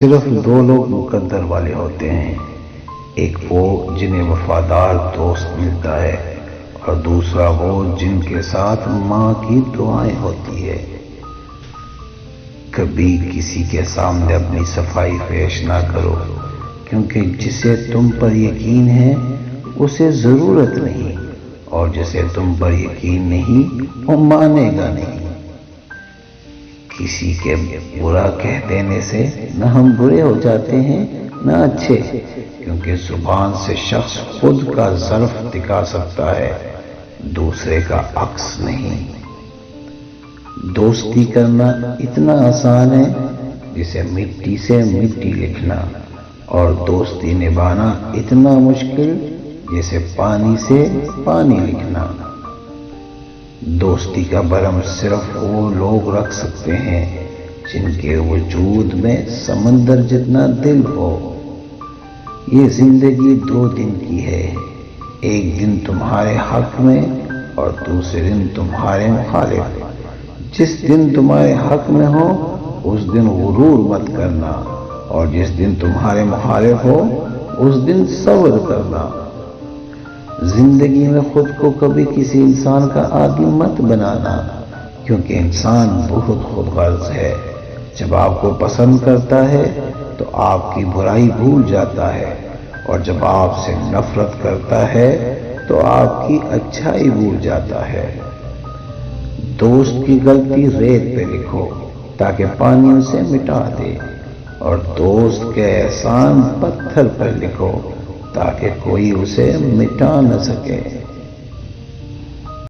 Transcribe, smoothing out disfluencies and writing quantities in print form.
صرف دو لوگ مقدر والے ہوتے ہیں، ایک وہ جنہیں وفادار دوست ملتا ہے اور دوسرا وہ جن کے ساتھ ماں کی دعائیں ہوتی ہے۔ کبھی کسی کے سامنے اپنی صفائی پیش نہ کرو، کیونکہ جسے تم پر یقین ہے اسے ضرورت نہیں، اور جسے تم پر یقین نہیں وہ مانے گا نہیں۔ کسی کے برا کہہ دینے سے نہ ہم برے ہو جاتے ہیں نہ اچھے، کیونکہ زبان سے شخص خود کا ظرف دکھا سکتا ہے، دوسرے کا عکس نہیں۔ دوستی کرنا اتنا آسان ہے جسے مٹی سے مٹی لکھنا، اور دوستی نبھانا اتنا مشکل جیسے پانی سے پانی لکھنا۔ دوستی کا بھرم صرف وہ لوگ رکھ سکتے ہیں جن کے وجود میں سمندر جتنا دل ہو۔ یہ زندگی 2 دن کی ہے، ایک دن تمہارے حق میں اور دوسرے دن تمہارے مخالف۔ جس دن تمہارے حق میں ہو اس دن غرور مت کرنا، اور جس دن تمہارے مخالف ہو اس دن صبر کرنا۔ زندگی میں خود کو کبھی کسی انسان کا عادی مت بنانا، کیونکہ انسان بہت خود غرض ہے۔ جب آپ کو پسند کرتا ہے تو آپ کی برائی بھول جاتا ہے، اور جب آپ سے نفرت کرتا ہے تو آپ کی اچھائی بھول جاتا ہے۔ دوست کی غلطی ریت پہ لکھو تاکہ پانی اسے مٹا دے، اور دوست کے احسان پتھر پر لکھو تاکہ کوئی اسے مٹا نہ سکے۔